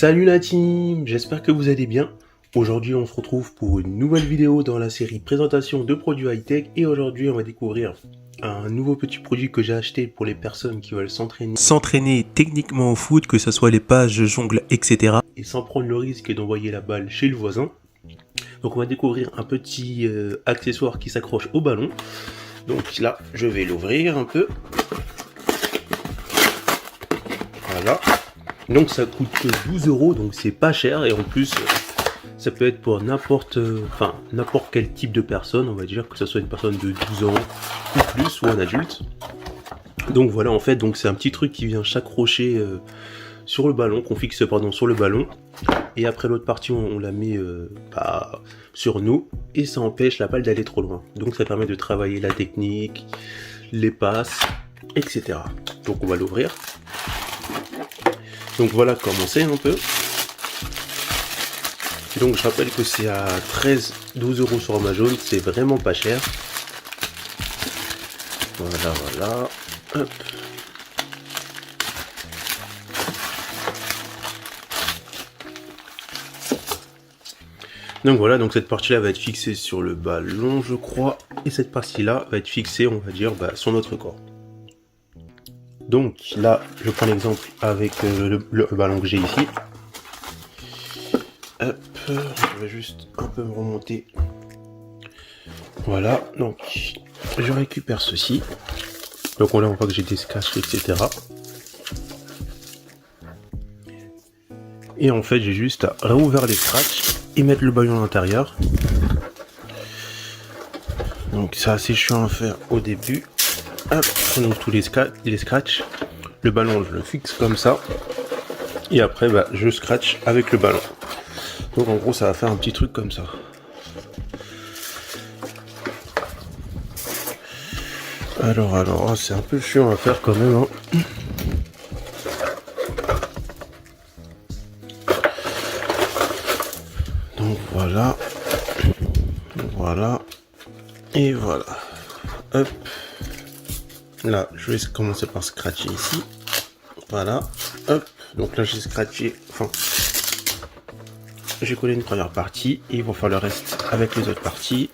Salut la team, j'espère que vous allez bien. Aujourd'hui on se retrouve pour une nouvelle vidéo dans la série présentation de produits high-tech et aujourd'hui on va découvrir un nouveau petit produit que j'ai acheté pour les personnes qui veulent s'entraîner techniquement au foot, que ce soit les passes, jongles, etc. et sans prendre le risque d'envoyer la balle chez le voisin. Donc on va découvrir un petit accessoire qui s'accroche au ballon. Donc là je vais l'ouvrir un peu. Voilà. Donc ça coûte que 12 €, donc c'est pas cher et en plus ça peut être pour n'importe quel type de personne, on va dire que ce soit une personne de 12 ans ou plus ou un adulte. Donc voilà, en fait, donc c'est un petit truc qui vient s'accrocher sur le ballon, qu'on fixe sur le ballon, et après l'autre partie on la met sur nous et ça empêche la balle d'aller trop loin. Donc ça permet de travailler la technique, les passes, etc. Donc on va l'ouvrir. Donc voilà comment c'est un peu. Donc je rappelle que c'est à 13-12 € sur Amazon, c'est vraiment pas cher. Voilà. Hop. Donc voilà, donc cette partie-là va être fixée sur le ballon, je crois, et cette partie-là va être fixée, on va dire, sur notre corps. Donc là, je prends l'exemple avec le ballon que j'ai ici. Hop, je vais juste un peu me remonter. Voilà, donc je récupère ceci. Donc là, on voit que j'ai des scratchs, etc. Et en fait, j'ai juste à réouvrir les scratchs et mettre le ballon à l'intérieur. Donc c'est assez chiant à faire au début. Hop, on ouvre tous les scratchs. Le ballon, je le fixe comme ça. Et après, je scratch avec le ballon. Donc en gros, ça va faire un petit truc comme ça. Alors, c'est un peu chiant à faire quand même. Donc voilà. Et voilà. Hop. Là, je vais commencer par scratcher ici. Voilà. Hop. Donc là, j'ai scratché. J'ai collé une première partie. Et ils vont faire le reste avec les autres parties.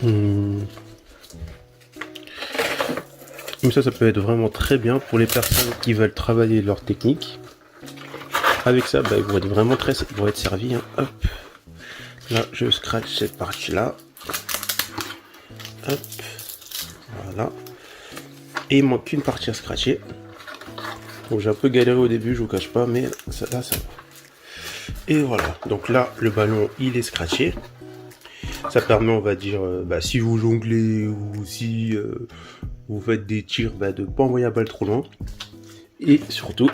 Mais ça peut être vraiment très bien pour les personnes qui veulent travailler leur technique. Avec ça, ils vont être vraiment servis. Hop. Là, je scratch cette partie-là. Hop. Voilà. Et il manque qu'une partie à scratcher. Donc j'ai un peu galéré au début, je vous cache pas, mais ça va. Et voilà. Donc là, le ballon, il est scratché. Ça permet, on va dire, si vous jonglez ou si vous faites des tirs, de ne pas envoyer la balle trop loin. Et surtout,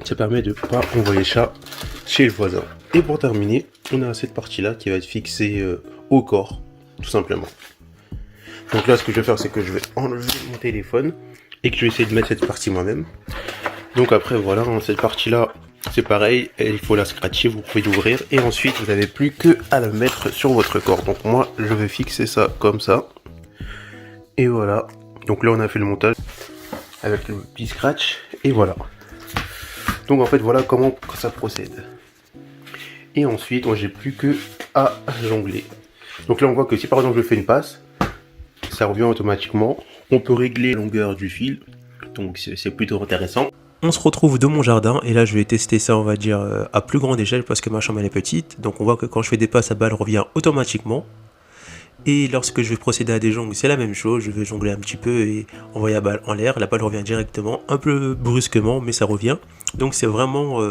ça permet de ne pas envoyer ça chez le voisin. Et pour terminer, on a cette partie-là qui va être fixée au corps, tout simplement. Donc là, ce que je vais faire, c'est que je vais enlever mon téléphone et que je vais essayer de mettre cette partie moi-même. Donc après, voilà, cette partie-là, c'est pareil, il faut la scratcher, vous pouvez l'ouvrir et ensuite, vous n'avez plus que à la mettre sur votre corps. Donc moi, je vais fixer ça comme ça. Et voilà. Donc là, on a fait le montage avec le petit scratch et voilà. Donc en fait, voilà comment ça procède. Et ensuite, moi, j'ai plus que à jongler. Donc là, on voit que si par exemple, je fais une passe, ça revient automatiquement. On peut régler la longueur du fil, donc c'est plutôt intéressant. On se retrouve dans mon jardin et là je vais tester ça, on va dire à plus grande échelle parce que ma chambre elle est petite. Donc on voit que quand je fais des passes, la balle revient automatiquement. Et lorsque je vais procéder à des jongles, c'est la même chose. Je vais jongler un petit peu et envoyer la balle en l'air. La balle revient directement, un peu brusquement, mais ça revient. Donc c'est vraiment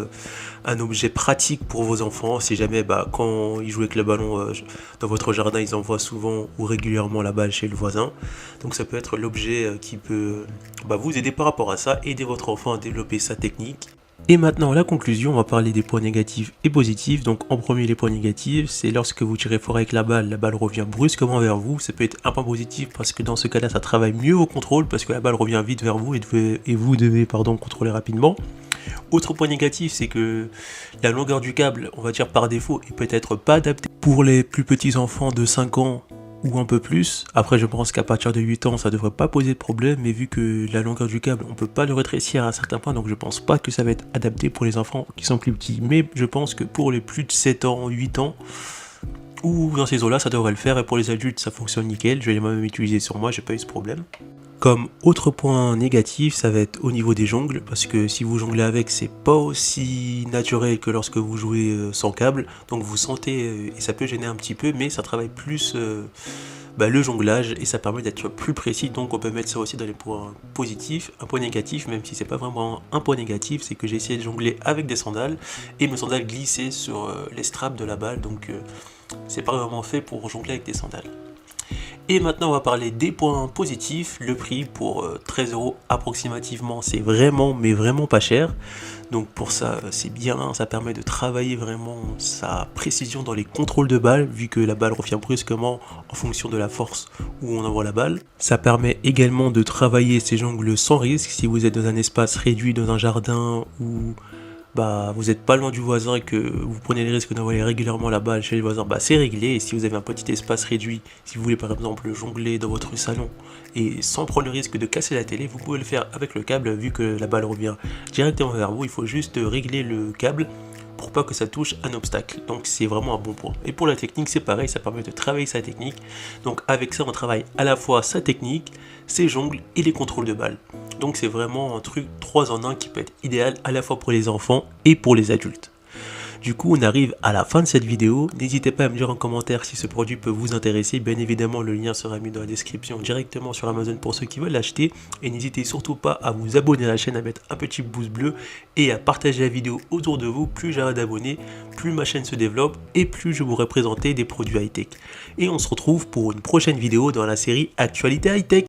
un objet pratique pour vos enfants. Si jamais quand ils jouent avec le ballon dans votre jardin, ils envoient souvent ou régulièrement la balle chez le voisin. Donc ça peut être l'objet qui peut vous aider par rapport à ça, aider votre enfant à développer sa technique. Et maintenant, la conclusion, on va parler des points négatifs et positifs. Donc en premier, les points négatifs, c'est lorsque vous tirez fort avec la balle revient brusquement vers vous. Ça peut être un point positif parce que dans ce cas-là, ça travaille mieux au contrôle parce que la balle revient vite vers vous et vous devez contrôler rapidement. Autre point négatif, c'est que la longueur du câble, on va dire par défaut, est peut-être pas adaptée pour les plus petits enfants de 5 ans ou un peu plus. Après, je pense qu'à partir de 8 ans, ça devrait pas poser de problème, mais vu que la longueur du câble, on peut pas le rétrécir à un certain point, donc je pense pas que ça va être adapté pour les enfants qui sont plus petits. Mais je pense que pour les plus de 7 ans, 8 ans, ou dans ces eaux-là, ça devrait le faire. Et pour les adultes, ça fonctionne nickel. Je l'ai moi-même utilisé sur moi, j'ai pas eu ce problème. Comme autre point négatif, ça va être au niveau des jongles, parce que si vous jonglez avec, c'est pas aussi naturel que lorsque vous jouez sans câble, donc vous sentez, et ça peut gêner un petit peu, mais ça travaille plus le jonglage, et ça permet d'être plus précis, donc on peut mettre ça aussi dans les points positifs. Un point négatif, même si c'est pas vraiment un point négatif, c'est que j'ai essayé de jongler avec des sandales, et mes sandales glissaient sur les straps de la balle, donc c'est pas vraiment fait pour jongler avec des sandales. Et maintenant on va parler des points positifs. Le prix pour 13 € approximativement, c'est vraiment mais vraiment pas cher. Donc pour ça c'est bien, ça permet de travailler vraiment sa précision dans les contrôles de balle, vu que la balle revient brusquement en fonction de la force où on envoie la balle. Ça permet également de travailler ses jongles sans risque, si vous êtes dans un espace réduit, dans un jardin ou vous n'êtes pas loin du voisin et que vous prenez le risque d'envoyer régulièrement la balle chez les voisins, c'est réglé. Et si vous avez un petit espace réduit, si vous voulez par exemple jongler dans votre salon et sans prendre le risque de casser la télé, vous pouvez le faire avec le câble, vu que la balle revient directement vers vous. Il faut juste régler le câble pour pas que ça touche un obstacle, donc c'est vraiment un bon point. Et pour la technique c'est pareil, ça permet de travailler sa technique, donc avec ça on travaille à la fois sa technique, ses jongles et les contrôles de balle. Donc c'est vraiment un truc 3 en 1 qui peut être idéal à la fois pour les enfants et pour les adultes. Du coup, on arrive à la fin de cette vidéo. N'hésitez pas à me dire en commentaire si ce produit peut vous intéresser. Bien évidemment, le lien sera mis dans la description directement sur Amazon pour ceux qui veulent l'acheter. Et n'hésitez surtout pas à vous abonner à la chaîne, à mettre un petit pouce bleu et à partager la vidéo autour de vous. Plus j'aurai d'abonnés, plus ma chaîne se développe et plus je pourrai présenter des produits high-tech. Et on se retrouve pour une prochaine vidéo dans la série Actualité high-tech.